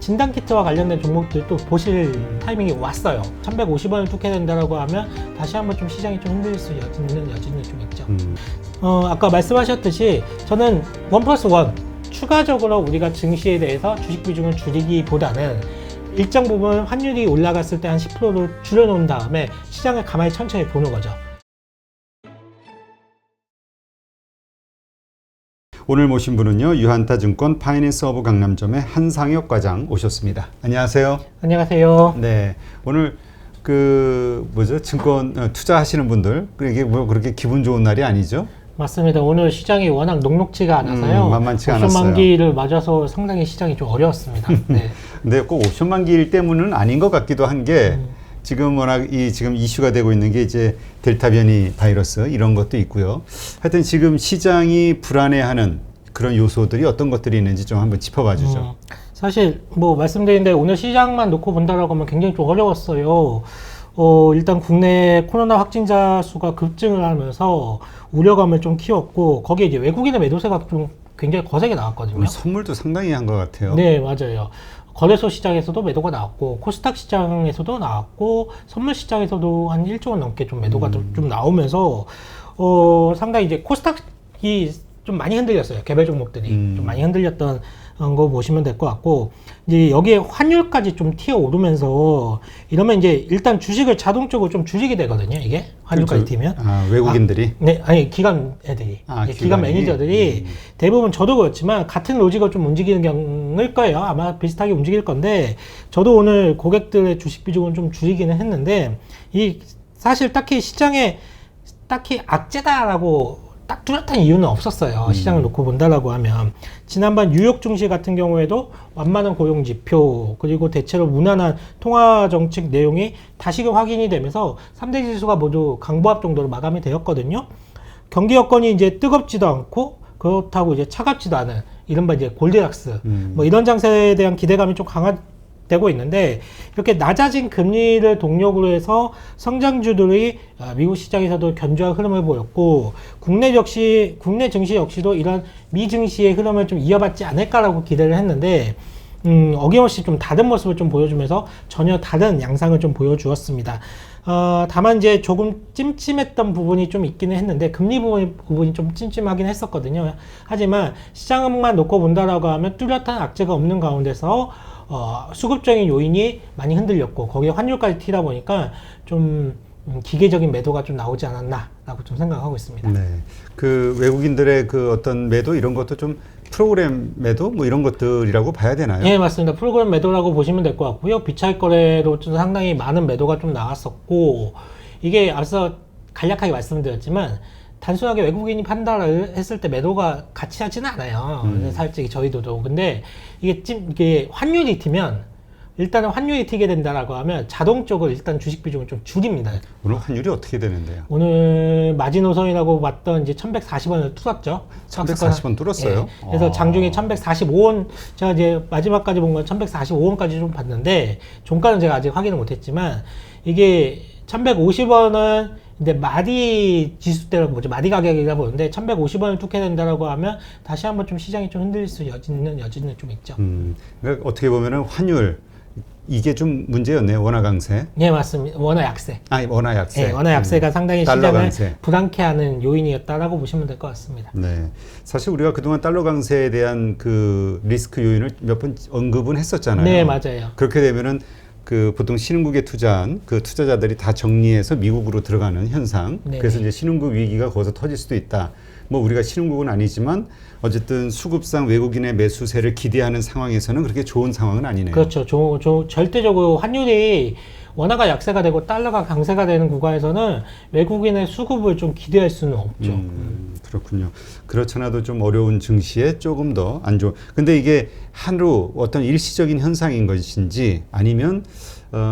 진단키트와 관련된 종목들도 보실 타이밍이 왔어요. 1150원을 뚫게 된다라고 하면 다시 한번 좀 시장이 좀 흔들릴 수 있는 여지는 좀 있죠. 아까 말씀하셨듯이 저는 1+1 추가적으로 우리가 증시에 대해서 주식 비중을 줄이기보다는 일정 부분 환율이 올라갔을 때 한 10%를 줄여놓은 다음에 시장을 가만히 천천히 보는 거죠. 오늘 모신 분은요, 유한타증권 파이낸스 허브 강남점의 한상혁 과장 오셨습니다. 안녕하세요. 안녕하세요. 네, 오늘 증권 투자하시는 분들, 이게 뭐 그렇게 기분 좋은 날이 아니죠? 맞습니다. 오늘 시장이 워낙 녹록지가 않아서요. 만만치가 옵션 않았어요. 만기를 맞아서 상당히 시장이 좀 어려웠습니다. 네. 근데 꼭 옵션 만기일 때문은 아닌 것 같기도 한 게 지금 워낙 지금 이슈가 되고 있는 게 이제 델타 변이 바이러스 이런 것도 있고요. 하여튼 지금 시장이 불안해하는 그런 요소들이 어떤 것들이 있는지 좀 한번 짚어봐 주죠. 사실 뭐 말씀드린 대로 오늘 시장만 놓고 본다라고 하면 굉장히 좀 어려웠어요. 일단 국내 코로나 확진자 수가 급증을 하면서 우려감을 좀 키웠고 거기에 이제 외국인의 매도세가 좀 굉장히 거세게 나왔거든요. 선물도 상당히 한 것 같아요. 네, 맞아요. 거래소 시장에서도 매도가 나왔고 코스닥 시장에서도 나왔고 선물 시장에서도 한 1조 원 넘게 좀 매도가 좀 나오면서 상당히 이제 코스닥이 좀 많이 흔들렸어요. 개별 종목들이 좀 많이 흔들렸던 거 보시면 될 것 같고 이제 여기에 환율까지 좀 튀어 오르면서 이러면 이제 일단 주식을 자동적으로 좀 줄이게 되거든요. 이게 환율까지 튀면 외국인들이 네, 아니 기관 애들이 기관 매니저들이 대부분 저도 그렇지만 같은 로직을 좀 움직이는 경우일 거예요. 아마 비슷하게 움직일 건데 저도 오늘 고객들의 주식 비중은 좀 줄이기는 했는데 이 사실 딱히 시장에 딱히 악재다라고 딱 뚜렷한 이유는 없었어요. 시장을 놓고 본다라고 하면 지난번 뉴욕 증시 같은 경우에도 완만한 고용 지표 그리고 대체로 무난한 통화 정책 내용이 다시금 확인이 되면서 3대 지수가 모두 강보합 정도로 마감이 되었거든요. 경기 여건이 이제 뜨겁지도 않고 그렇다고 이제 차갑지도 않은 이른바 이제 골디락스 뭐 이런 장세에 대한 기대감이 좀 되고 있는데 이렇게 낮아진 금리를 동력으로 해서 성장주들이 미국 시장에서도 견조한 흐름을 보였고 국내 증시 역시도 이런 미 증시의 흐름을 좀 이어받지 않을까라고 기대를 했는데 어김없이 좀 다른 모습을 좀 보여주면서 전혀 다른 양상을 좀 보여주었습니다. 다만 이제 조금 찜찜했던 부분이 좀 있기는 했는데 금리 부분이 좀 찜찜하긴 했었거든요. 하지만 시장만 놓고 본다라고 하면 뚜렷한 악재가 없는 가운데서 수급적인 요인이 많이 흔들렸고 거기에 환율까지 튀다 보니까 좀 기계적인 매도가 좀 나오지 않았나라고 좀 생각하고 있습니다. 네, 그 외국인들의 그 어떤 매도 이런 것도 좀 프로그램 매도 뭐 이런 것들이라고 봐야 되나요? 네, 맞습니다. 프로그램 매도라고 보시면 될 것 같고요. 비차익 거래로 좀 상당히 많은 매도가 좀 나왔었고 이게 앞서 간략하게 말씀드렸지만 단순하게 외국인이 판단을 했을 때 매도가 같이 하지는 않아요. 솔직히 저희도. 근데 이게 환율이 튀면 일단은 환율이 튀게 된다라고 하면 자동적으로 일단 주식 비중을 좀 줄입니다. 오늘 환율이 어떻게 되는데요? 오늘 마지노선이라고 봤던 이제 1140원을 뚫었죠. 1140원 뚫었어요? 네. 그래서 장중에 1145원, 제가 이제 마지막까지 본 건 1145원까지 좀 봤는데, 종가는 제가 아직 확인을 못했지만, 이게 1150원은 근데 마디 지수대라고 보죠. 마디 가격이라 보는데 1150원을 뚫게 된다라고 하면 다시 한번 좀 시장이 좀 흔들릴 수 있는 여지는 좀 있죠. 그러니까 어떻게 보면은 환율 이게 좀 문제였네요. 원화 강세. 네, 맞습니다. 원화 약세. 원화 약세. 네, 원화 약세가 상당히 달러 시장을 강세. 불안케 하는 요인이었다라고 보시면 될 것 같습니다. 네. 사실 우리가 그동안 달러 강세에 대한 그 리스크 요인을 몇 번 언급은 했었잖아요. 네, 맞아요. 그렇게 되면은 그 보통 신흥국에 투자한 그 투자자들이 다 정리해서 미국으로 들어가는 현상. 네네. 그래서 이제 신흥국 위기가 거기서 터질 수도 있다. 뭐 우리가 신흥국은 아니지만 어쨌든 수급상 외국인의 매수세를 기대하는 상황에서는 그렇게 좋은 상황은 아니네요. 그렇죠. 절대적으로 환율이 원화가 약세가 되고 달러가 강세가 되는 구간에서는 외국인의 수급을 좀 기대할 수는 없죠. 그렇군요. 그렇잖아도 좀 어려운 증시에 조금 더 안 좋은. 근데 이게 하루 어떤 일시적인 현상인 것인지 아니면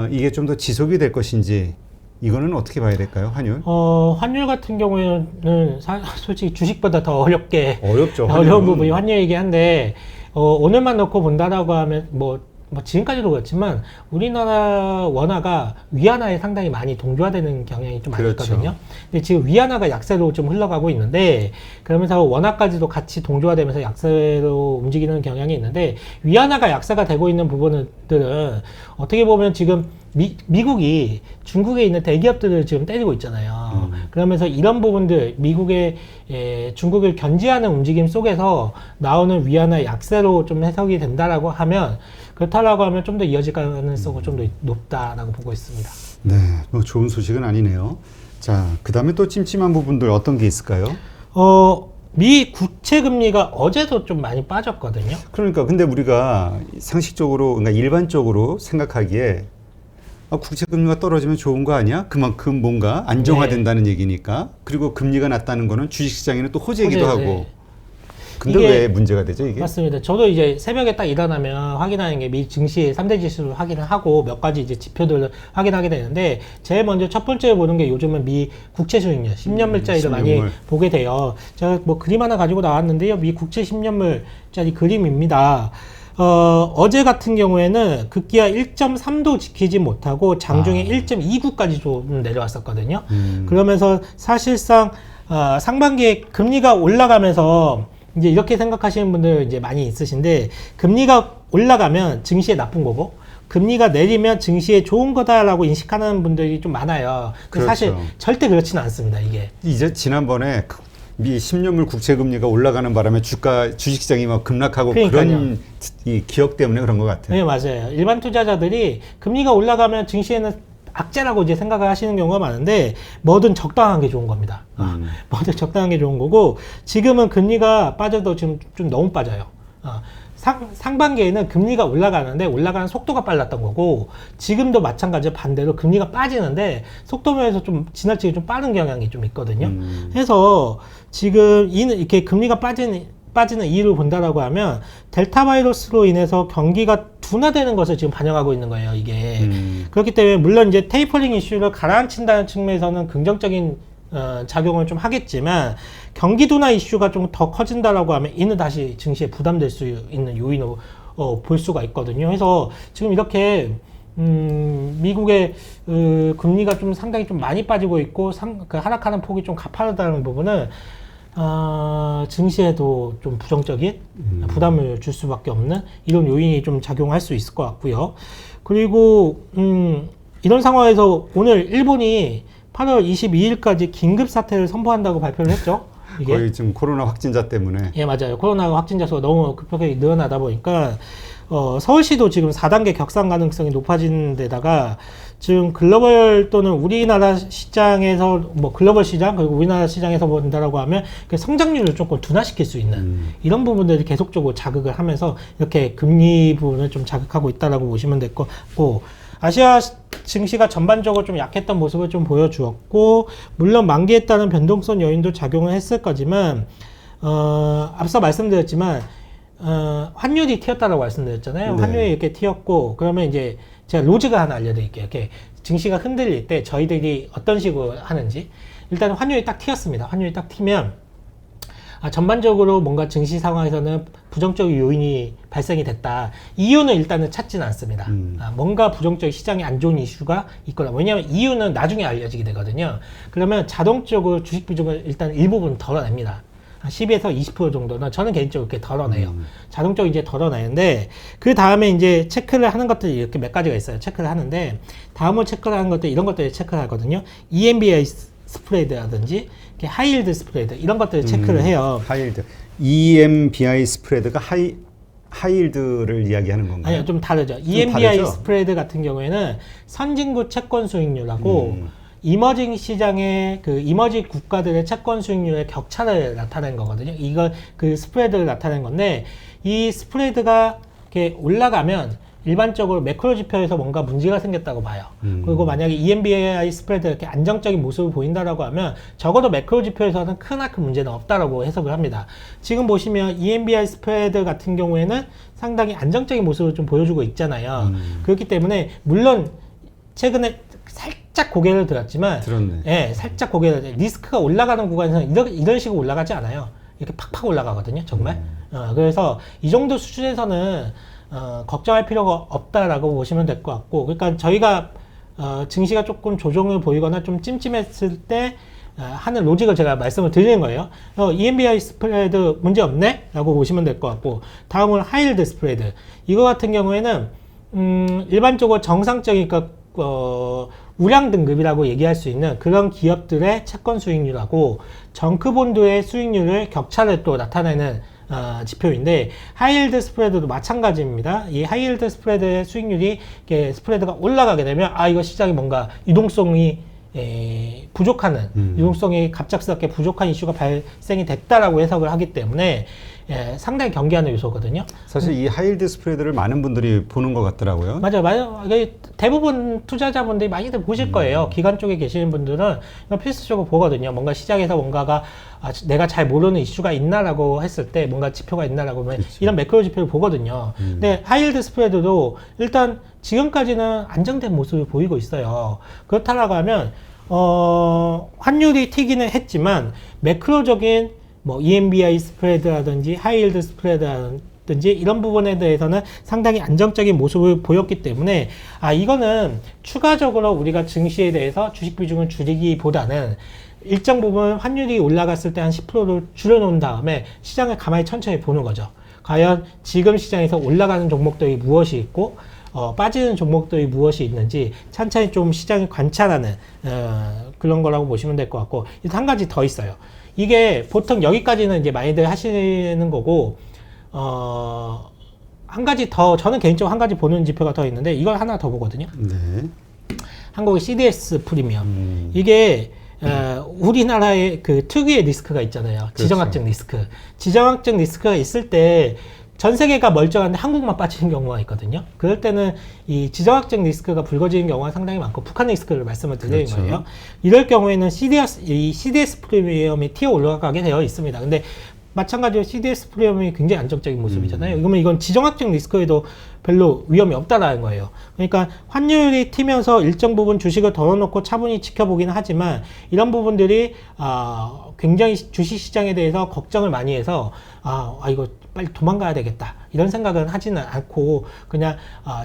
이게 좀 더 지속이 될 것인지 이거는 어떻게 봐야 될까요? 환율? 환율 같은 경우에는 솔직히 주식보다 더 어렵죠. 어렵죠. 어려운 부분이 환율이긴 한데 오늘만 놓고 본다라고 하면 뭐 뭐 지금까지도 그렇지만 우리나라 원화가 위안화에 상당히 많이 동조화되는 경향이 좀 많이 그렇죠. 있거든요. 근데 지금 위안화가 약세로 좀 흘러가고 있는데 그러면서 원화까지도 같이 동조화되면서 약세로 움직이는 경향이 있는데 위안화가 약세가 되고 있는 부분들은 어떻게 보면 지금 미국이 중국에 있는 대기업들을 지금 때리고 있잖아요. 그러면서 이런 부분들 미국의 중국을 견제하는 움직임 속에서 나오는 위안화 약세로 좀 해석이 된다라고 하면 그렇다라고 하면 좀 더 이어질 가능성은 좀 더 높다라고 보고 있습니다. 네, 뭐 좋은 소식은 아니네요. 자, 그 다음에 또 찜찜한 부분들 어떤 게 있을까요? 미 국채 금리가 어제도 좀 많이 빠졌거든요. 그러니까 근데 우리가 상식적으로, 그러니까 일반적으로 생각하기에 국채 금리가 떨어지면 좋은 거 아니야? 그만큼 뭔가 안정화된다는 얘기니까. 그리고 금리가 낮다는 거는 주식시장에는 또 호재이기도 하고. 네. 근데 왜 문제가 되죠, 이게? 맞습니다. 저도 이제 새벽에 딱 일어나면 확인하는 게 미 증시 3대 지수를 확인을 하고 몇 가지 이제 지표들을 확인하게 되는데 제일 먼저 첫 번째 보는 게 요즘은 미 국채 수익률, 10년 물짜리를 10년물. 많이 보게 돼요. 제가 뭐 그림 하나 가지고 나왔는데요. 미 국채 10년 물짜리 그림입니다. 어제 같은 경우에는 급기야 1.3도 지키지 못하고 장중에 1.29까지 좀 내려왔었거든요. 그러면서 사실상 상반기에 금리가 올라가면서 이제 이렇게 생각하시는 분들 이제 많이 있으신데 금리가 올라가면 증시에 나쁜 거고 금리가 내리면 증시에 좋은 거다라고 인식하는 분들이 좀 많아요. 그렇죠. 사실 절대 그렇지는 않습니다. 이게. 이제 지난번에 미 10년물 국채 금리가 올라가는 바람에 주식시장이 막 급락하고 그러니까요. 그런 이 기억 때문에 그런 것 같아요. 네, 맞아요. 일반 투자자들이 금리가 올라가면 증시에는 악재라고 이제 생각을 하시는 경우가 많은데 뭐든 적당한 게 좋은 겁니다. 뭐든 적당한 게 좋은 거고 지금은 금리가 빠져도 지금 좀 너무 빠져요. 상반기에는 금리가 올라가는데 올라가는 속도가 빨랐던 거고 지금도 마찬가지로 반대로 금리가 빠지는데 속도면에서 좀 지나치게 좀 빠른 경향이 좀 있거든요. 그래서 지금 이렇게 금리가 빠지는 이유를 본다라고 하면 델타 바이러스로 인해서 경기가 둔화되는 것을 지금 반영하고 있는 거예요, 이게. 그렇기 때문에 물론 이제 테이퍼링 이슈를 가라앉힌다는 측면에서는 긍정적인 작용을 좀 하겠지만 경기 둔화 이슈가 좀 더 커진다라고 하면 이는 다시 증시에 부담될 수 있는 요인으로 볼 수가 있거든요. 그래서 지금 이렇게 미국의 금리가 좀 상당히 좀 많이 빠지고 있고 그 하락하는 폭이 좀 가파르다는 부분은 증시에도 좀 부정적인 부담을 줄 수밖에 없는 이런 요인이 좀 작용할 수 있을 것 같고요. 그리고 이런 상황에서 오늘 일본이 8월 22일까지 긴급 사태를 선포한다고 발표를 했죠. 이게 거의 지금 코로나 확진자 때문에. 예, 맞아요. 코로나 확진자 수가 너무 급격하게 늘어나다 보니까 서울시도 지금 4단계 격상 가능성이 높아진 데다가 지금 글로벌 또는 우리나라 시장에서 뭐 글로벌 시장 그리고 우리나라 시장에서 본다라고 하면 그 성장률을 조금 둔화시킬 수 있는 이런 부분들이 계속적으로 자극을 하면서 이렇게 금리 부분을 좀 자극하고 있다라고 보시면 될 것 같고 아시아 증시가 전반적으로 좀 약했던 모습을 좀 보여주었고 물론 만기에 따른 변동성 요인도 작용을 했을 거지만 앞서 말씀드렸지만 환율이 튀었다라고 말씀드렸잖아요. 네. 환율이 이렇게 튀었고 그러면 이제 제가 로직을 하나 알려드릴게요. 이렇게 증시가 흔들릴 때 저희들이 어떤 식으로 하는지 일단 환율이 딱 튀었습니다. 환율이 딱 튀면 전반적으로 뭔가 증시 상황에서는 부정적 요인이 발생이 됐다. 이유는 일단은 찾지는 않습니다. 뭔가 부정적 시장에 안 좋은 이슈가 있거나 왜냐하면 이유는 나중에 알려지게 되거든요. 그러면 자동적으로 주식 비중을 일단 일부분 덜어냅니다. 한 10에서 20% 정도는 저는 개인적으로 이렇게 덜어내요. 자동적으로 이제 덜어내는데 그 다음에 이제 체크를 하는 것들이 이렇게 몇 가지가 있어요. 체크를 하는데 다음으로 체크를 하는 것들 이런 것들을 체크를 하거든요. EMBI 스프레드라든지 하이힐드 스프레드 이런 것들을 체크를 해요. 하이힐드. EMBI 스프레드가 하이힐드를 이야기하는 건가요? 아니요, 좀 다르죠. EMBI 다르죠? 스프레드 같은 경우에는 선진국 채권 수익률하고 이머징 시장의 그 이머징 국가들의 채권 수익률의 격차를 나타낸 거거든요. 이걸 그 스프레드를 나타낸 건데 이 스프레드가 이렇게 올라가면 일반적으로 매크로 지표에서 뭔가 문제가 생겼다고 봐요. 그리고 만약에 EMBI 스프레드가 이렇게 안정적인 모습을 보인다라고 하면 적어도 매크로 지표에서는 크나큰 문제는 없다라고 해석을 합니다. 지금 보시면 EMBI 스프레드 같은 경우에는 상당히 안정적인 모습을 좀 보여주고 있잖아요. 그렇기 때문에 물론 최근에 살짝 고개를 들었지만 들었네. 예, 살짝 고개를 리스크가 올라가는 구간에서는 이런 식으로 올라가지 않아요. 이렇게 팍팍 올라가거든요, 정말. 그래서 이 정도 수준에서는 걱정할 필요가 없다라고 보시면 될 것 같고, 그러니까 저희가 증시가 조금 조정을 보이거나 좀 찜찜했을 때 하는 로직을 제가 말씀을 드리는 거예요. EMBI 스프레드 문제 없네? 라고 보시면 될 것 같고, 다음은 하이힐드 스프레드. 이거 같은 경우에는 일반적으로 정상적인, 그러니까 우량 등급이라고 얘기할 수 있는 그런 기업들의 채권 수익률하고 정크본드의 수익률을 격차를 또 나타내는 지표인데, 하이힐드 스프레드도 마찬가지입니다. 이 하이힐드 스프레드의 수익률이 이렇게 스프레드가 올라가게 되면 이거 시장이 뭔가 유동성이 부족하는, 유동성이 갑작스럽게 부족한 이슈가 발생이 됐다라고 해석을 하기 때문에 상당히 경계하는 요소거든요. 사실 이 하이힐드 스프레드를 많은 분들이 보는 것 같더라고요. 맞아요. 이게 대부분 투자자분들이 많이들 보실 거예요. 기관 쪽에 계시는 분들은 필수적으로 보거든요. 뭔가 시장에서 뭔가가 내가 잘 모르는 이슈가 있나라고 했을 때, 뭔가 지표가 있나라고 하면 이런 매크로 지표를 보거든요. 근데 하이힐드 스프레드도 일단 지금까지는 안정된 모습을 보이고 있어요. 그렇다라고 하면 환율이 튀기는 했지만 매크로적인 뭐 EMBI 스프레드라든지 하이힐드 스프레드라든지 이런 부분에 대해서는 상당히 안정적인 모습을 보였기 때문에 이거는 추가적으로 우리가 증시에 대해서 주식 비중을 줄이기보다는 일정 부분 환율이 올라갔을 때 한 10%를 줄여놓은 다음에 시장을 가만히 천천히 보는 거죠. 과연 지금 시장에서 올라가는 종목들이 무엇이 있고 빠지는 종목들이 무엇이 있는지 천천히 좀 시장을 관찰하는 그런 거라고 보시면 될 것 같고, 한 가지 더 있어요. 이게 보통 여기까지는 이제 많이들 하시는 거고, 한 가지 더, 저는 개인적으로 한 가지 보는 지표가 더 있는데, 이걸 하나 더 보거든요. 네. 한국의 CDS 프리미엄. 이게 우리나라의 그 특유의 리스크가 있잖아요. 그렇죠. 지정학적 리스크. 지정학적 리스크가 있을 때 전 세계가 멀쩡한데 한국만 빠지는 경우가 있거든요. 그럴 때는 이 지정학적 리스크가 불거지는 경우가 상당히 많고, 북한 리스크를 말씀을 드리는 그렇죠. 거예요. 이럴 경우에는 이 CDS 프리미엄이 튀어 올라가게 되어 있습니다. 근데 마찬가지로 CDS 프리미엄이 굉장히 안정적인 모습이잖아요. 그러면 이건 지정학적 리스크에도 별로 위험이 없다라는 거예요. 그러니까 환율이 튀면서 일정 부분 주식을 덜어놓고 차분히 지켜보기는 하지만, 이런 부분들이 굉장히 주식 시장에 대해서 걱정을 많이 해서 이거 빨리 도망가야 되겠다 이런 생각은 하지는 않고, 그냥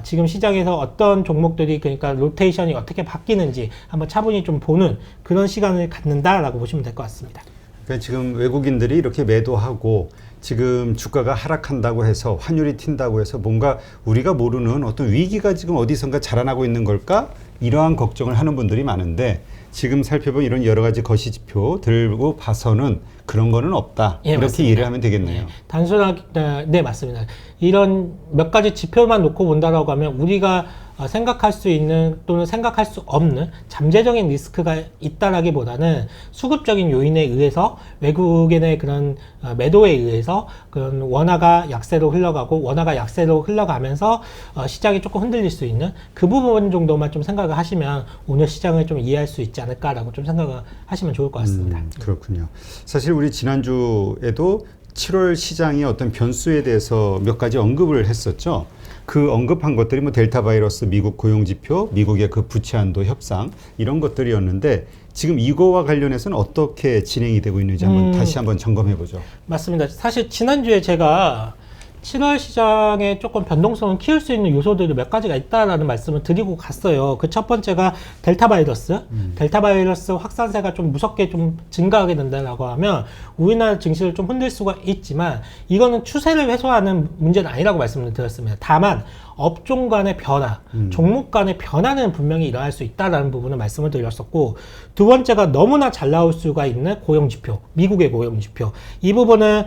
지금 시장에서 어떤 종목들이, 그러니까 로테이션이 어떻게 바뀌는지 한번 차분히 좀 보는 그런 시간을 갖는다라고 보시면 될 것 같습니다. 그러니까 지금 외국인들이 이렇게 매도하고 지금 주가가 하락한다고 해서, 환율이 튄다고 해서 뭔가 우리가 모르는 어떤 위기가 지금 어디선가 자라나고 있는 걸까? 이러한 걱정을 하는 분들이 많은데, 지금 살펴본 이런 여러 가지 거시 지표 들고 봐서는 그런 거는 없다. 예, 이렇게 맞습니다. 이해를 하면 되겠네요. 네, 단순하게, 네, 맞습니다. 이런 몇 가지 지표만 놓고 본다라고 하면 우리가 생각할 수 있는 또는 생각할 수 없는 잠재적인 리스크가 있다라기보다는 수급적인 요인에 의해서, 외국인의 그런 매도에 의해서 그런 원화가 약세로 흘러가고, 원화가 약세로 흘러가면서 시장이 조금 흔들릴 수 있는 그 부분 정도만 좀 생각을 하시면 오늘 시장을 좀 이해할 수 있지 않을까라고 좀 생각을 하시면 좋을 것 같습니다. 그렇군요. 사실 우리 지난주에도 7월 시장의 어떤 변수에 대해서 몇 가지 언급을 했었죠. 그 언급한 것들이 뭐 델타 바이러스, 미국 고용지표, 미국의 그 부채 한도 협상, 이런 것들이었는데, 지금 이거와 관련해서는 어떻게 진행이 되고 있는지 다시 한번 점검해 보죠. 맞습니다. 사실 지난주에 제가 7월 시장에 조금 변동성을 키울 수 있는 요소들이 몇 가지가 있다라는 말씀을 드리고 갔어요. 그 첫 번째가 델타 바이러스. 델타 바이러스 확산세가 좀 무섭게 좀 증가하게 된다라고 하면 우리나라 증시를 좀 흔들 수가 있지만, 이거는 추세를 해소하는 문제는 아니라고 말씀을 드렸습니다. 다만 업종 간의 변화, 종목 간의 변화는 분명히 일어날 수 있다라는 부분을 말씀을 드렸었고, 두 번째가 너무나 잘 나올 수가 있는 고용지표, 미국의 고용지표. 이 부분은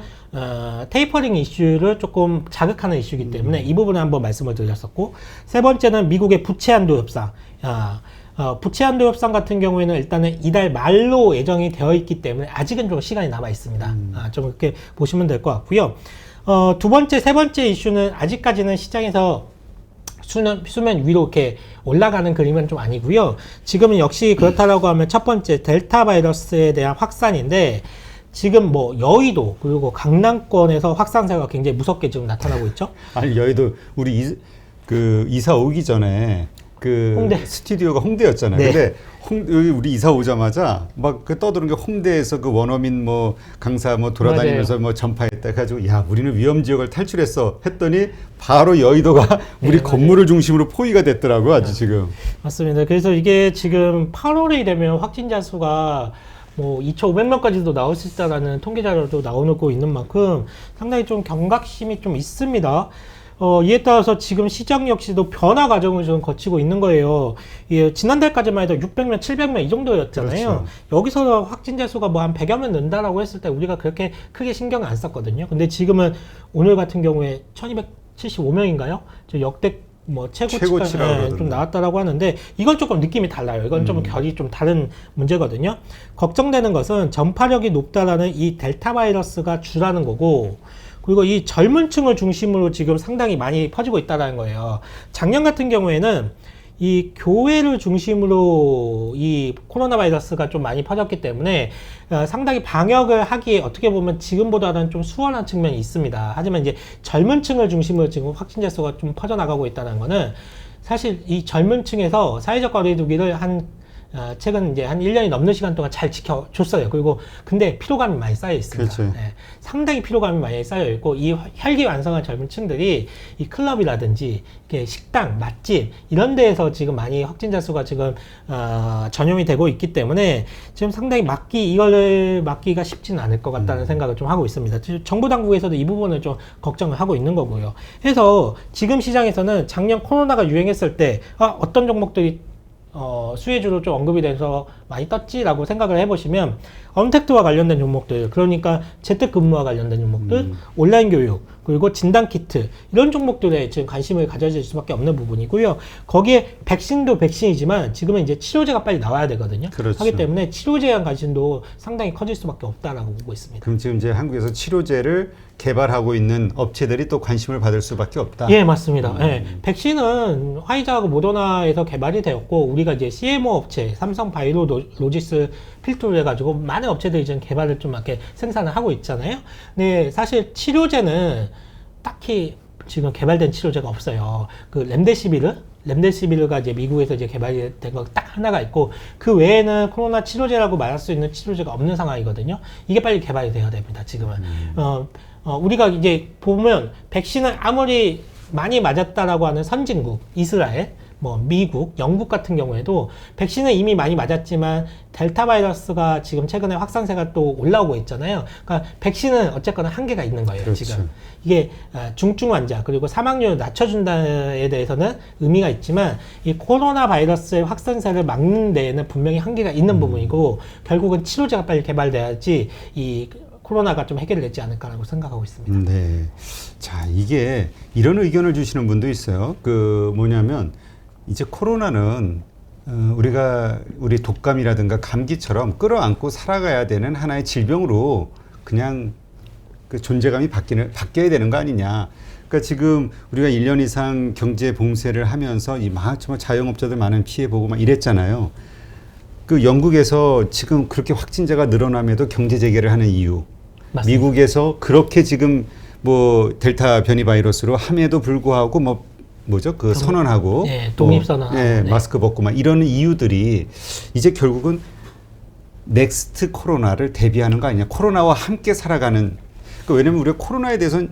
테이퍼링 이슈를 조금 자극하는 이슈이기 때문에 이 부분을 한번 말씀을 드렸었고, 세 번째는 미국의 부채 한도 협상. 부채 한도 협상 같은 경우에는 일단은 이달 말로 예정이 되어 있기 때문에 아직은 좀 시간이 남아 있습니다. 좀 그렇게 보시면 될 것 같고요. 두 번째, 세 번째 이슈는 아직까지는 시장에서 수면 위로 이렇게 올라가는 그림은 좀 아니고요. 지금은 역시 그렇다라고 하면 첫 번째 델타 바이러스에 대한 확산인데, 지금 뭐 여의도 그리고 강남권에서 확산세가 굉장히 무섭게 지금 나타나고 있죠. 아니, 여의도 우리 이사 오기 전에 그 홍대. 스튜디오가 홍대였잖아요. 네. 근데 여기 우리 이사 오자마자 막 그 떠드는 게 홍대에서 그 원어민 뭐 강사 뭐 돌아다니면서 맞아요. 뭐 전파했다 해가지고 야 우리는 위험 지역을 탈출했어 했더니 바로 여의도가 우리 네, 건물을 중심으로 포위가 됐더라고 아주 지금. 맞습니다. 그래서 이게 지금 8월이 되면 확진자 수가 뭐 2,500명까지도 나올 수 있다라는 통계 자료도 나오고 있는 만큼 상당히 좀 경각심이 좀 있습니다. 이에 따라서 지금 시장 역시도 변화 과정을 좀 거치고 있는 거예요. 예, 지난달까지만 해도 600명, 700명 이 정도였잖아요. 그렇죠. 여기서 확진자 수가 뭐 한 100여 명 는다라고 했을 때 우리가 그렇게 크게 신경을 안 썼거든요. 근데 지금은 오늘 같은 경우에 1275명인가요? 저 역대 뭐 최고치가 최고치라고 좀 그러던데. 나왔다라고 하는데 이건 조금 느낌이 달라요. 이건 좀 결이 좀 다른 문제거든요. 걱정되는 것은 전파력이 높다라는 이 델타 바이러스가 주라는 거고 그리고 이 젊은 층을 중심으로 지금 상당히 많이 퍼지고 있다는 거예요. 작년 같은 경우에는 이 교회를 중심으로 이 코로나 바이러스가 좀 많이 퍼졌기 때문에 상당히 방역을 하기에 어떻게 보면 지금보다는 좀 수월한 측면이 있습니다. 하지만 이제 젊은 층을 중심으로 지금 확진자 수가 좀 퍼져나가고 있다는 거는 사실 이 젊은 층에서 사회적 거리두기를 최근 이제 한 1년이 넘는 시간 동안 잘 지켜줬어요. 그리고 근데 피로감이 많이 쌓여 있습니다. 그렇죠. 네, 상당히 피로감이 많이 쌓여 있고 이 혈기왕성한 젊은 층들이 이 클럽이라든지 이렇게 식당, 맛집 이런 데에서 지금 많이 확진자 수가 지금 전염이 되고 있기 때문에 지금 상당히 이거를 막기가 쉽지는 않을 것 같다는 생각을 좀 하고 있습니다. 정부 당국에서도 이 부분을 좀 걱정을 하고 있는 거고요. 그래서 지금 시장에서는 작년 코로나가 유행했을 때 어떤 종목들이 수혜주로 좀 언급이 돼서 많이 떴지라고 생각을 해보시면 언택트와 관련된 종목들, 그러니까 재택근무와 관련된 종목들, 온라인 교육, 그리고 진단키트 이런 종목들에 지금 관심을 가져질 수밖에 없는 부분이고요. 거기에 백신도 백신이지만 지금은 이제 치료제가 빨리 나와야 되거든요. 그렇죠. 하기 때문에 치료제에 대한 관심도 상당히 커질 수밖에 없다라고 보고 있습니다. 그럼 지금 이제 한국에서 치료제를 개발하고 있는 업체들이 또 관심을 받을 수밖에 없다. 예, 맞습니다. 예, 백신은 화이자하고 모더나에서 개발이 되었고 우리가 이제 CMO 업체 삼성 바이오로지스 필두로 해가지고 많은 업체들이 지금 개발을 좀 이렇게 생산을 하고 있잖아요. 근데 사실 치료제는 딱히 지금 개발된 치료제가 없어요. 그 렘데시비르가 이제 미국에서 이제 개발이 된 거 딱 하나가 있고 그 외에는 코로나 치료제라고 말할 수 있는 치료제가 없는 상황이거든요. 이게 빨리 개발이 돼야 됩니다. 지금은. 우리가 이제 보면 백신을 아무리 많이 맞았다라고 하는 선진국, 이스라엘, 뭐 미국, 영국 같은 경우에도 백신을 이미 많이 맞았지만 델타 바이러스가 지금 최근에 확산세가 또 올라오고 있잖아요. 그러니까 백신은 어쨌거나 한계가 있는 거예요. 그렇죠. 지금 이게 중증 환자 그리고 사망률을 낮춰준다에 대해서는 의미가 있지만 이 코로나 바이러스의 확산세를 막는 데에는 분명히 한계가 있는 부분이고 결국은 치료제가 빨리 개발돼야지 이 코로나가 좀 해결되지 않을까라고 생각하고 있습니다. 네. 자, 이게 이런 의견을 주시는 분도 있어요. 그 뭐냐면 이제 코로나는 우리 독감이라든가 감기처럼 끌어안고 살아가야 되는 하나의 질병으로 그냥 그 존재감이 바뀌어야 되는 거 아니냐. 그러니까 지금 우리가 1년 이상 경제 봉쇄를 하면서 정말 자영업자들 많은 피해 보고 막 이랬잖아요. 그 영국에서 지금 그렇게 확진자가 늘어남에도 경제 재개를 하는 이유. 맞습니다. 미국에서 그렇게 지금 뭐 델타 변이 바이러스로 함에도 불구하고 그 선언하고 독립선언 네, 마스크 벗고 막 이런 이유들이 이제 결국은 넥스트 코로나를 대비하는 거 아니냐. 코로나와 함께 살아가는. 그러니까 왜냐면 우리가 코로나에 대해서는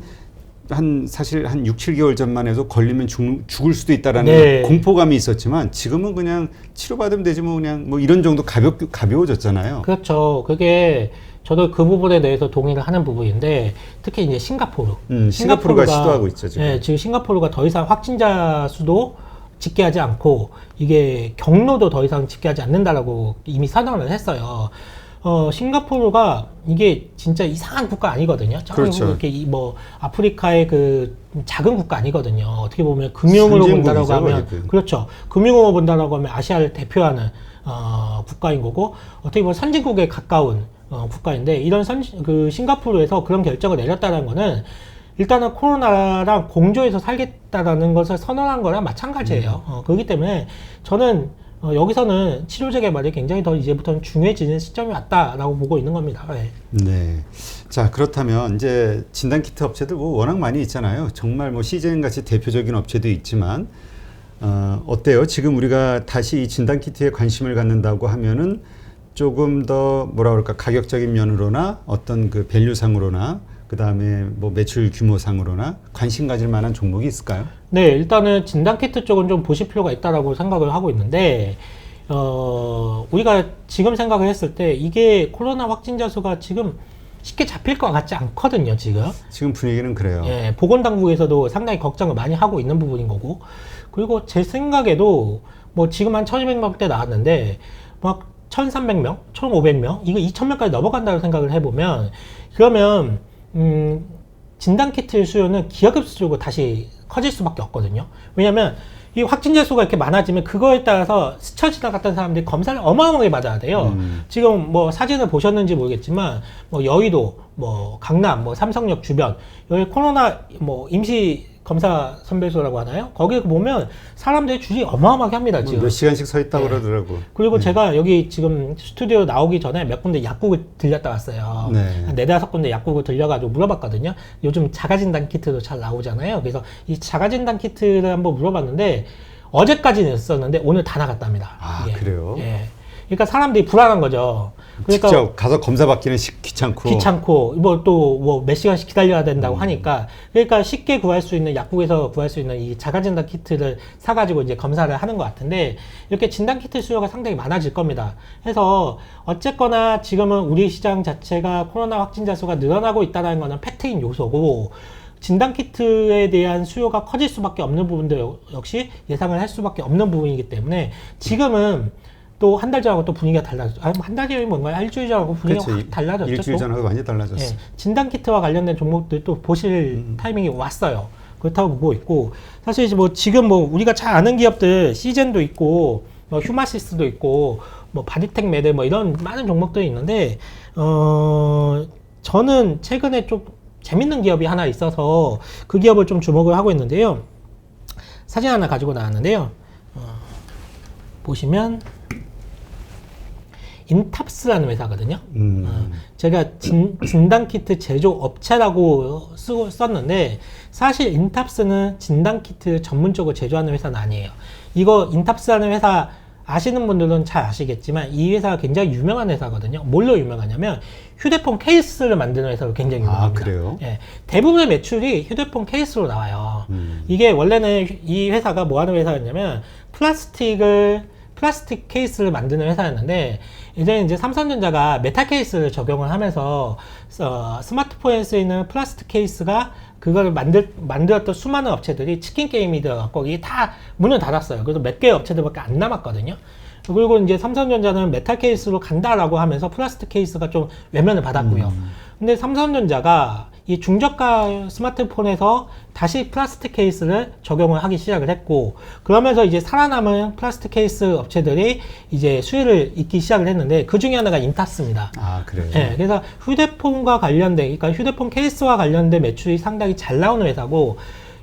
사실 한 6, 7개월 전만 해도 걸리면 죽을 수도 있다라는 공포감이 있었지만 지금은 그냥 치료받으면 되지 그냥 이런 정도 가벼워졌잖아요. 그렇죠. 그게 저도 그 부분에 대해서 동의를 하는 부분인데 특히 이제 싱가포르가 시도하고 있죠, 지금. 네, 지금 싱가포르가 더 이상 확진자 수도 집계하지 않고 이게 경로도 더 이상 집계하지 않는다라고 이미 선언을 했어요. 싱가포르가 이게 진짜 이상한 국가 아니거든요. 그렇죠. 이렇게 아프리카의 그 작은 국가 아니거든요. 어떻게 보면 금융으로 본다라고 하면 그렇죠. 금융으로 본다라고 하면 아시아를 대표하는 국가인 거고 어떻게 보면 선진국에 가까운 국가인데 이런 싱가포르에서 그런 결정을 내렸다는 거는 일단은 코로나랑 공조해서 살겠다라는 것을 선언한 거랑 마찬가지예요. 그렇기 때문에 저는 여기서는 치료제 개발이 굉장히 더 이제부터는 중요해지는 시점이 왔다라고 보고 있는 겁니다. 네. 네. 자, 그렇다면 이제 진단키트 업체들 워낙 많이 있잖아요. 정말 CGN 같이 대표적인 업체도 있지만 어때요? 지금 우리가 다시 이 진단키트에 관심을 갖는다고 하면은 조금 더 뭐라 그럴까 가격적인 면으로나 어떤 그 밸류상으로나 그 다음에 뭐 매출 규모상으로나 관심 가질 만한 종목이 있을까요? 네, 일단은 진단키트 쪽은 좀 보실 필요가 있다라고 생각을 하고 있는데, 우리가 지금 생각을 했을 때 이게 코로나 확진자 수가 지금 쉽게 잡힐 것 같지 않거든요, 지금. 지금 분위기는 그래요. 예, 보건당국에서도 상당히 걱정을 많이 하고 있는 부분인 거고. 그리고 제 생각에도 뭐 지금 한 1200명대 나왔는데, 막 1300명, 1500명, 이거 2000명까지 넘어간다고 생각을 해보면, 그러면, 진단키트 수요는 기하급수적으로 다시 커질 수밖에 없거든요. 왜냐면 이 확진자 수가 이렇게 많아지면 그거에 따라서 스쳐 지나갔던 사람들이 검사를 어마어마하게 받아야 돼요. 지금 뭐 사진을 보셨는지 모르겠지만 뭐 여의도, 뭐 강남, 뭐 삼성역 주변 여기 코로나 뭐 임시 검사 선별소라고 하나요? 거기 보면 사람들의 줄이 어마어마하게 합니다, 지금. 몇 시간씩 서 있다고 네. 그러더라고. 그리고 제가 여기 지금 스튜디오 나오기 전에 몇 군데 약국을 들렸다 왔어요. 네. 한 4-5 군데 약국을 들려가지고 물어봤거든요. 요즘 자가진단 키트도 잘 나오잖아요. 그래서 이 자가진단 키트를 한번 물어봤는데 어제까지는 있었는데 오늘 다 나갔답니다. 아, 이게. 그래요? 예. 그러니까 사람들이 불안한 거죠. 그러니까 직접 가서 검사 받기는 귀찮고. 뭐 또 뭐 몇 시간씩 기다려야 된다고 하니까 그러니까 쉽게 구할 수 있는 약국에서 구할 수 있는 이 자가진단 키트를 사가지고 이제 검사를 하는 것 같은데 이렇게 진단 키트 수요가 상당히 많아질 겁니다. 해서 어쨌거나 지금은 우리 시장 자체가 코로나 확진자 수가 늘어나고 있다는 거는 팩트인 요소고 진단 키트에 대한 수요가 커질 수밖에 없는 부분들 역시 예상을 할 수밖에 없는 부분이기 때문에 지금은 또 한 달 전하고 또 분위기가 달라졌죠. 한 달이 뭔가요? 일주일 전하고 분위기가 그렇죠. 확 달라졌죠. 일주일 또. 전하고 완전히 달라졌어. 예, 진단키트와 관련된 종목들 또 보실 타이밍이 왔어요. 그렇다고 보고 있고, 사실 이제 뭐 지금 뭐 우리가 잘 아는 기업들, 시젠도 있고, 뭐 휴마시스도 있고, 뭐 바디텍 메드 뭐 이런 많은 종목들이 있는데, 저는 최근에 좀 재밌는 기업이 하나 있어서 그 기업을 좀 주목을 하고 있는데요. 사진 하나 가지고 나왔는데요. 보시면, 인탑스라는 회사거든요. 제가 진단키트 제조업체라고 썼는데 사실 인탑스는 진단키트 전문적으로 제조하는 회사는 아니에요. 이거 인탑스라는 회사 아시는 분들은 잘 아시겠지만 이 회사가 굉장히 유명한 회사거든요. 뭘로 유명하냐면 휴대폰 케이스를 만드는 회사로 굉장히 유명합니다. 아, 그래요? 예, 대부분의 매출이 휴대폰 케이스로 나와요. 이게 원래는 이 회사가 뭐 하는 회사였냐면 플라스틱 케이스를 만드는 회사였는데 이제 삼성전자가 메탈 케이스를 적용을 하면서 스마트폰에 쓰이는 플라스틱 케이스가 그걸 만들었던 수많은 업체들이 치킨 게임이 들어갔고 이게 다 문을 닫았어요. 그래서 몇 개의 업체들밖에 안 남았거든요. 그리고 이제 삼성전자는 메탈 케이스로 간다라고 하면서 플라스틱 케이스가 좀 외면을 받았고요. 근데 삼성전자가 이 중저가 스마트폰에서 다시 플라스틱 케이스를 적용을 하기 시작을 했고, 그러면서 이제 살아남은 플라스틱 케이스 업체들이 이제 수혜를 잇기 시작을 했는데, 그 중에 하나가 인탑스입니다. 아, 그래요? 네, 그래서 휴대폰과 관련된, 그러니까 휴대폰 케이스와 관련된 매출이 상당히 잘 나오는 회사고,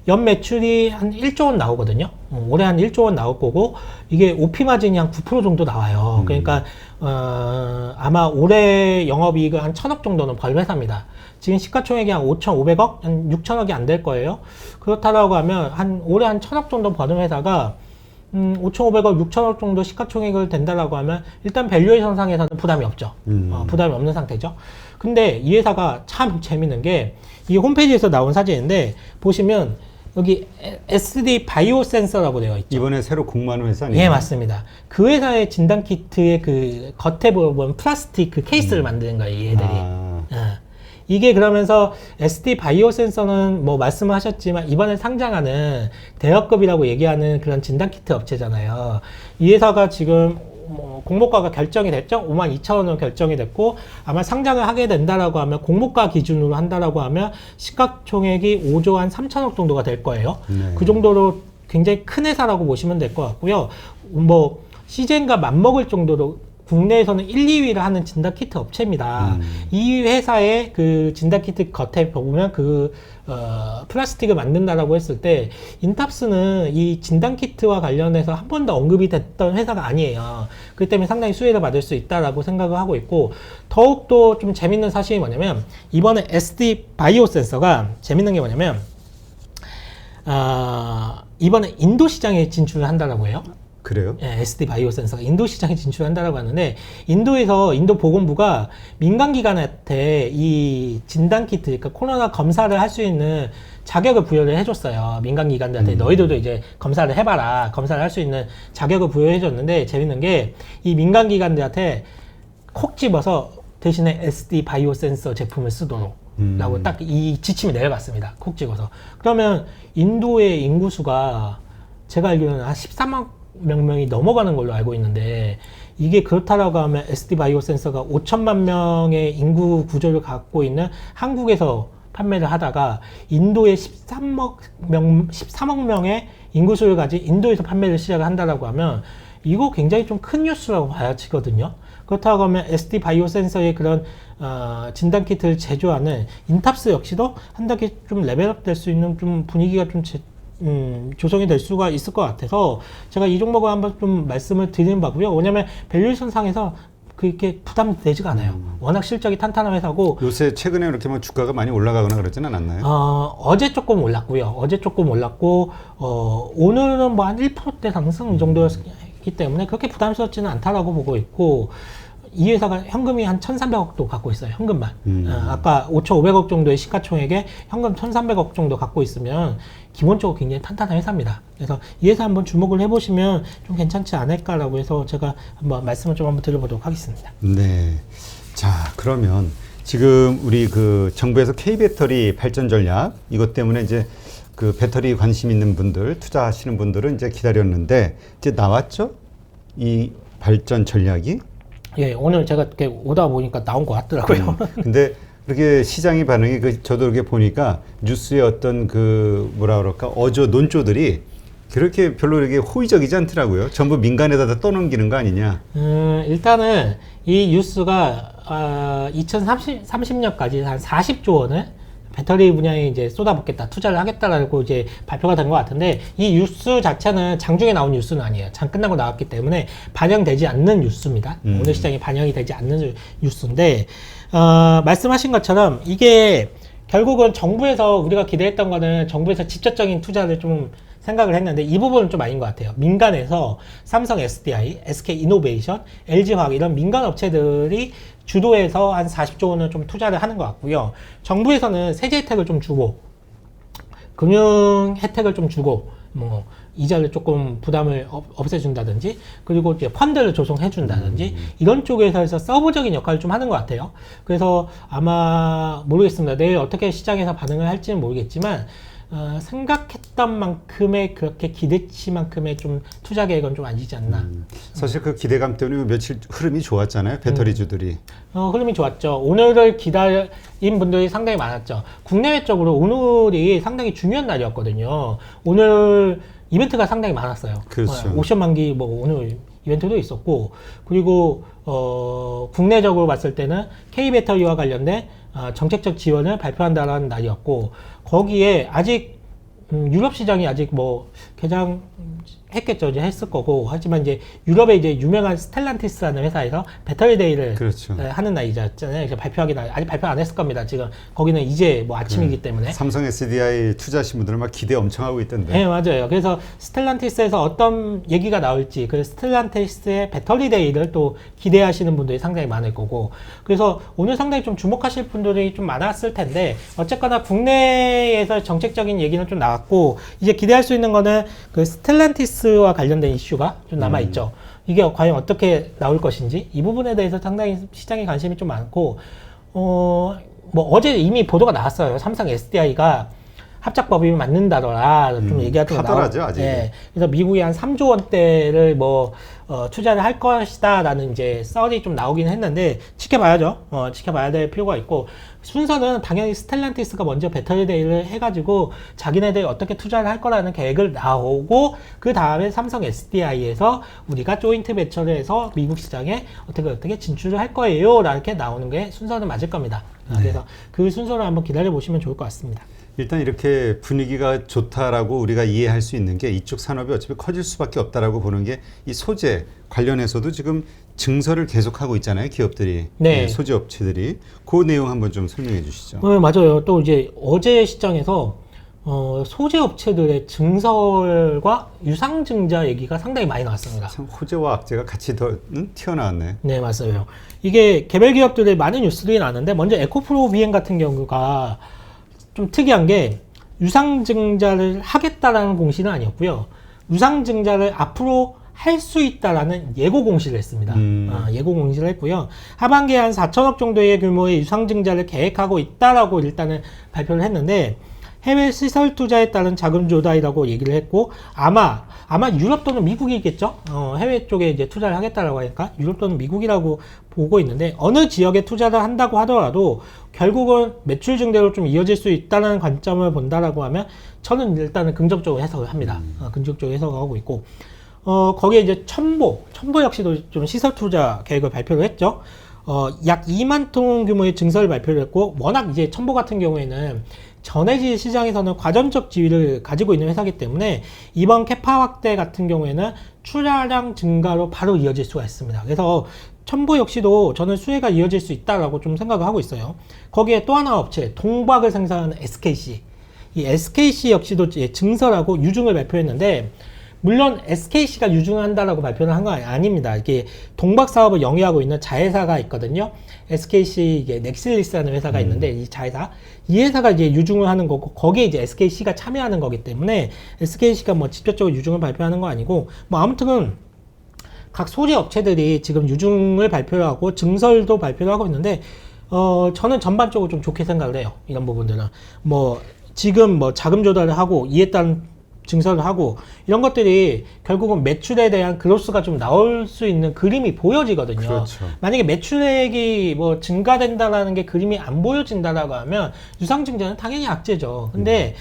연 매출이 한 1조 원 나오거든요. 올해 한 1조 원 나올 거고, 이게 OP 마진이 한 9% 정도 나와요. 그러니까, 아마 올해 영업이익을 한 1000억 정도는 벌 회사입니다. 지금 시가총액이 한 5,500억? 한 6천억이 안 될 거예요. 그렇다라고 하면, 올해 한 1000억 정도 버는 회사가, 5,500억, 6천억 정도 시가총액을 된다라고 하면, 일단 밸류에이션 상에서는 부담이 없죠. 부담이 없는 상태죠. 근데 이 회사가 참 재밌는 게, 이 홈페이지에서 나온 사진인데, 보시면, 여기 SD 바이오 센서라고 되어 있죠. 이번에 새로 공모하는 회사 아니에요? 예, 맞습니다. 그 회사의 진단키트의 그 겉에 보면 플라스틱 그 케이스를 만드는 거예요, 이 애들이. 이게 그러면서 SD 바이오 센서는 뭐 말씀을 하셨지만 이번에 상장하는 대여급이라고 얘기하는 그런 진단키트 업체잖아요. 이 회사가 지금 뭐 공모가가 결정이 됐죠. 52,000원으로 결정이 됐고 아마 상장을 하게 된다라고 하면 공모가 기준으로 한다라고 하면 시가총액이 5조 한 3천억 정도가 될 거예요. 네. 그 정도로 굉장히 큰 회사라고 보시면 될 것 같고요. 뭐 시젠과 맞먹을 정도로 국내에서는 1, 2위를 하는 진단키트 업체입니다. 이 회사의 그 진단키트 겉에 보면 플라스틱을 만든다라고 했을 때, 인탑스는 이 진단키트와 관련해서 한 번도 언급이 됐던 회사가 아니에요. 그렇기 때문에 상당히 수혜를 받을 수 있다라고 생각을 하고 있고, 더욱더 좀 재밌는 사실이 뭐냐면, 이번에 SD 바이오 센서가 재밌는 게 뭐냐면, 이번에 인도 시장에 진출을 한다라고 해요. 그래요? 예, SD 바이오 센서가 인도 시장에 진출한다라고 하는데, 인도에서 인도 보건부가 민간 기관한테 이 진단 키트, 그러니까 코로나 검사를 할 수 있는 자격을 부여를 해줬어요. 민간 기관들한테 너희들도 이제 검사를 해봐라. 검사를 할 수 있는 자격을 부여해줬는데, 재밌는 게 이 민간 기관들한테 콕 집어서 대신에 SD 바이오 센서 제품을 쓰도록 라고 딱 이 지침이 내려갔습니다. 콕 집어서. 그러면 인도의 인구수가 제가 알기로는 한 13만 명이 넘어가는 걸로 알고 있는데, 이게 그렇다라고 하면 SD 바이오 센서가 5천만 명의 인구 구조를 갖고 있는 한국에서 판매를 하다가 인도의 13억 명의 인구수를 가진 인도에서 판매를 시작을 한다라고 하면 이거 굉장히 좀 큰 뉴스라고 봐야지거든요. 그렇다고 하면 SD 바이오 센서의 그런 진단 키트를 제조하는 인탑스 역시도 한 단계 좀 레벨업 될 수 있는 좀 분위기가 좀 조성이 될 수가 있을 것 같아서 제가 이 종목을 한번 좀 말씀을 드리는 바고요. 왜냐면 밸류에이션 상에서 그렇게 부담되지가 않아요. 워낙 실적이 탄탄한 회사고. 요새 최근에 그렇게 뭐 주가가 많이 올라가거나 그러지는 않나요? 어제 조금 올랐고요. 어제 조금 올랐고, 오늘은 뭐 한 1%대 상승 정도였기 때문에 그렇게 부담스럽지는 않다라고 보고 있고, 이 회사가 현금이 한 1,300억도 갖고 있어요. 현금만. 아까 5,500억 정도의 시가총액에 현금 1,300억 정도 갖고 있으면 기본적으로 굉장히 탄탄한 회사입니다. 그래서 이 회사 한번 주목을 해보시면 좀 괜찮지 않을까라고 해서 제가 한번 말씀을 좀 한번 드려보도록 하겠습니다. 네. 자, 그러면 지금 우리 그 정부에서 K배터리 발전 전략 이것 때문에 이제 그 배터리 관심 있는 분들, 투자하시는 분들은 이제 기다렸는데 이제 나왔죠? 이 발전 전략이? 예, 오늘 제가 이렇게 오다 보니까 나온 것 같더라고요. 근데 그렇게 시장의 반응이 저도 이렇게 보니까 뉴스의 어떤 그 뭐라 그럴까 어조 논조들이 그렇게 별로 이렇게 호의적이지 않더라고요. 전부 민간에다 다 떠넘기는 거 아니냐. 일단은 이 뉴스가 2030년까지 한 40조 원을 배터리 분야에 이제 쏟아붓겠다, 투자를 하겠다라고 이제 발표가 된 것 같은데, 이 뉴스 자체는 장중에 나온 뉴스는 아니에요. 장 끝나고 나왔기 때문에 반영되지 않는 뉴스입니다. 오늘 시장에 반영이 되지 않는 뉴스인데, 말씀하신 것처럼 이게 결국은 정부에서 우리가 기대했던 거는 정부에서 직접적인 투자를 좀 생각을 했는데 이 부분은 좀 아닌 것 같아요. 민간에서 삼성 SDI, SK 이노베이션, LG화학 이런 민간 업체들이 주도해서 한 40조 원을 좀 투자를 하는 것 같고요. 정부에서는 세제 혜택을 좀 주고, 금융 혜택을 좀 주고, 뭐 이자를 조금 부담을 없애준다든지, 그리고 이제 펀드를 조성해준다든지 이런 쪽에서 해서 서브적인 역할을 좀 하는 것 같아요. 그래서 아마 모르겠습니다. 내일 어떻게 시장에서 반응을 할지는 모르겠지만. 생각했던 만큼의 그렇게 기대치만큼의 좀 투자 계획은 좀 아니지 않나. 사실 그 기대감 때문에 며칠 흐름이 좋았잖아요. 배터리주들이. 흐름이 좋았죠. 오늘을 기다린 분들이 상당히 많았죠. 국내외적으로 오늘이 상당히 중요한 날이었거든요. 오늘 이벤트가 상당히 많았어요. 그렇죠. 오션 만기 뭐 오늘 이벤트도 있었고, 그리고 국내적으로 봤을 때는 K배터리와 관련된 정책적 지원을 발표한다라는 날이었고, 거기에 아직 유럽 시장이 아직 뭐 개장했겠죠. 이제 했을 거고. 하지만 이제 유럽의 이제 유명한 스텔란티스라는 회사에서 배터리 데이를 그렇죠. 하는 날이잖아요. 이제 아직 발표 안 했을 겁니다. 지금 거기는 이제 뭐 아침이기 때문에. 삼성 SDI 투자하신 분들은 막 기대 엄청 하고 있던데. 네, 맞아요. 그래서 스텔란티스에서 어떤 얘기가 나올지, 그 스텔란티스의 배터리 데이를 또 기대하시는 분들이 상당히 많을 거고, 그래서 오늘 상당히 좀 주목하실 분들이 좀 많았을 텐데, 어쨌거나 국내에서 정책적인 얘기는 좀 나왔고, 이제 기대할 수 있는 거는 그 스텔란티스와 관련된 이슈가 좀 남아있죠. 이게 과연 어떻게 나올 것인지, 이 부분에 대해서 상당히 시장에 관심이 좀 많고, 뭐 어제 이미 보도가 나왔어요. 삼성 SDI가 합작법이 맞는다더라 좀 얘기하던 하더라죠 아직. 예, 그래서 미국이 한 3조 원대를 뭐 투자를 할 것이다라는 이제 썰이 좀 나오긴 했는데 지켜봐야죠. 지켜봐야 될 필요가 있고, 순서는 당연히 스텔란티스가 먼저 배터리 데이를 해가지고 자기네들이 어떻게 투자를 할 거라는 계획을 나오고, 그 다음에 삼성 SDI에서 우리가 조인트 베처를 해서 미국 시장에 어떻게 진출을 할 거예요 이렇게 나오는 게 순서는 맞을 겁니다. 그래서 그 순서를 한번 기다려 보시면 좋을 것 같습니다. 일단 이렇게 분위기가 좋다라고 우리가 이해할 수 있는 게 이쪽 산업이 어차피 커질 수밖에 없다라고 보는 게, 이 소재 관련해서도 지금 증설을 계속하고 있잖아요. 기업들이. 네. 소재 업체들이. 그 내용 한번 좀 설명해 주시죠. 맞아요. 또 이제 어제 시장에서 소재 업체들의 증설과 유상증자 얘기가 상당히 많이 나왔습니다. 참 호재와 악재가 같이 더 튀어나왔네. 네, 맞아요. 이게 개별 기업들의 많은 뉴스들이 나는데 먼저 에코프로 비행 같은 경우가 좀 특이한 게 유상증자를 하겠다라는 공시는 아니었고요. 유상증자를 앞으로 할 수 있다라는 예고 공시를 했습니다. 예고 공시를 했고요. 하반기에 한 4천억 정도의 규모의 유상증자를 계획하고 있다라고 일단은 발표를 했는데 해외 시설 투자에 따른 자금 조달이라고 얘기를 했고 아마 유럽 또는 미국이겠죠. 해외 쪽에 이제 투자를 하겠다라고 하니까 유럽 또는 미국이라고 보고 있는데 어느 지역에 투자를 한다고 하더라도 결국은 매출 증대로 좀 이어질 수 있다는 관점을 본다라고 하면 저는 일단은 긍정적으로 해석을 합니다. 긍정적으로 해석을 하고 있고 거기에 이제 첨보 역시도 좀 시설 투자 계획을 발표를 했죠. 약 2만 톤 규모의 증설을 발표를 했고 워낙 이제 첨보 같은 경우에는 전해질 시장에서는 과점적 지위를 가지고 있는 회사이기 때문에 이번 캐파 확대 같은 경우에는 출하량 증가로 바로 이어질 수가 있습니다. 그래서 첨보 역시도 저는 수혜가 이어질 수 있다라고 좀 생각을 하고 있어요. 거기에 또 하나 업체 동박을 생산하는 SKC 이 SKC 역시도 증설하고 유증을 발표했는데 물론 SKC가 유증한다라고 발표를 한 건 아닙니다. 이게 동박 사업을 영위하고 있는 자회사가 있거든요. SKC 이게 넥실리스라는 회사가 있는데 이 자회사 이 회사가 이제 유증을 하는 거고 거기에 이제 SKC가 참여하는 거기 때문에 SKC가 뭐 직접적으로 유증을 발표하는 거 아니고 뭐 아무튼 각 소재 업체들이 지금 유증을 발표를 하고 증설도 발표를 하고 있는데 저는 전반적으로 좀 좋게 생각을 해요. 이런 부분들은 뭐 지금 뭐 자금 조달을 하고 이에 따른 증설을 하고 이런 것들이 결국은 매출에 대한 그로스가 좀 나올 수 있는 그림이 보여지거든요. 그렇죠. 만약에 매출액이 뭐 증가된다라는 게 그림이 안 보여진다라고 하면 유상증자는 당연히 악재죠. 근데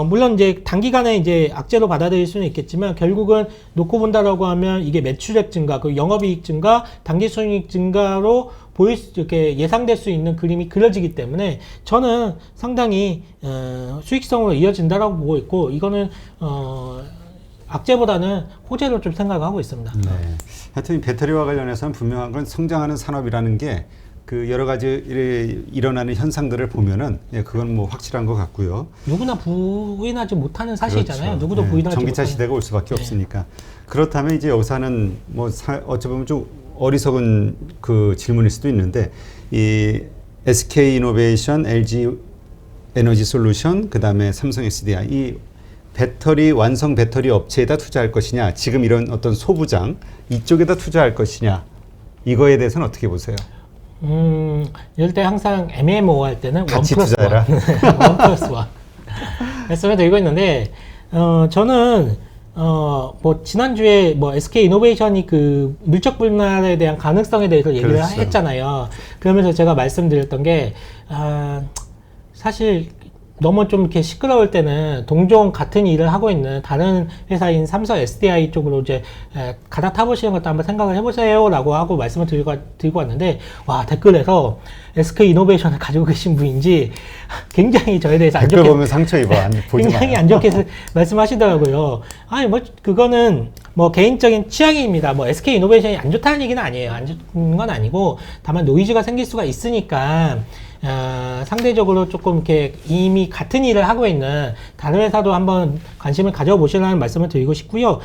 물론 이제 단기간에 이제 악재로 받아들일 수는 있겠지만 결국은 놓고 본다라고 하면 이게 매출액 증가, 그 영업이익 증가, 당기순이익 증가로 이렇게 예상될 수 있는 그림이 그려지기 때문에 저는 상당히 수익성으로 이어진다라고 보고 있고 이거는 악재보다는 호재로 좀 생각을 하고 있습니다. 네. 하여튼 이 배터리와 관련해서는 분명한 건 성장하는 산업이라는 게 그 여러 가지 일어나는 현상들을 보면은 그건 뭐 확실한 것 같고요. 누구나 부인하지 못하는 사실이잖아요. 그렇죠. 누구도 부인하지 전기차 못하는. 시대가 올 수밖에 없으니까. 그렇다면 이제 여기서는 뭐 어찌 보면 좀 어리석은 그 질문일 수도 있는데 이 SK 이노베이션, LG 에너지 솔루션, 그다음에 삼성 SDI 이 완성 배터리 업체에다 투자할 것이냐, 지금 이런 어떤 소부장 이쪽에다 투자할 것이냐, 이거에 대해서는 어떻게 보세요? 이럴 때 항상 애매모호 할 때는 같이 투자해라. 1+1 말씀을 드리고 있는데 저는 뭐 지난주에 뭐 SK 이노베이션이 그 물적 분할에 대한 가능성에 대해서 얘기를 그렇죠. 했잖아요. 그러면서 제가 말씀드렸던 게 사실 너무 좀 이렇게 시끄러울 때는 동종 같은 일을 하고 있는 다른 회사인 삼성 SDI 쪽으로 이제 갈아타보시는 것도 한번 생각을 해보세요라고 하고 말씀을 드리고 왔는데 와 댓글에서 SK 이노베이션을 가지고 계신 분인지 굉장히 저에 대해서 안 댓글 좋게 보면 상처 입어. 굉장히 마요. 안 좋게 말씀하시더라고요. 아니 뭐 그거는 뭐 개인적인 취향입니다. 뭐 SK 이노베이션이 안 좋다는 얘기는 아니에요. 안 좋은 건 아니고 다만 노이즈가 생길 수가 있으니까 상대적으로 조금 이렇게 이미 같은 일을 하고 있는 다른 회사도 한번 관심을 가져보시라는 말씀을 드리고 싶고요.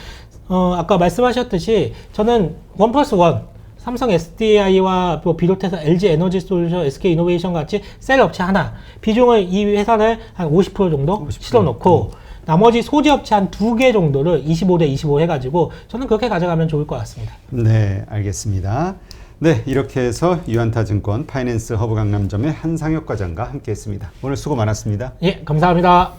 아까 말씀하셨듯이 저는 1+1 삼성 SDI와 뭐 비롯해서 LG 에너지 솔루션, SK 이노베이션 같이 셀 업체 하나 비중을 이 회사를 한 50% 정도 50%. 실어놓고 나머지 소재 업체 한 2개 정도를 25대 25 해가지고 저는 그렇게 가져가면 좋을 것 같습니다. 네, 알겠습니다. 네, 이렇게 해서 유안타증권 파이낸스 허브 강남점의 한상혁 과장과 함께했습니다. 오늘 수고 많았습니다. 예, 감사합니다.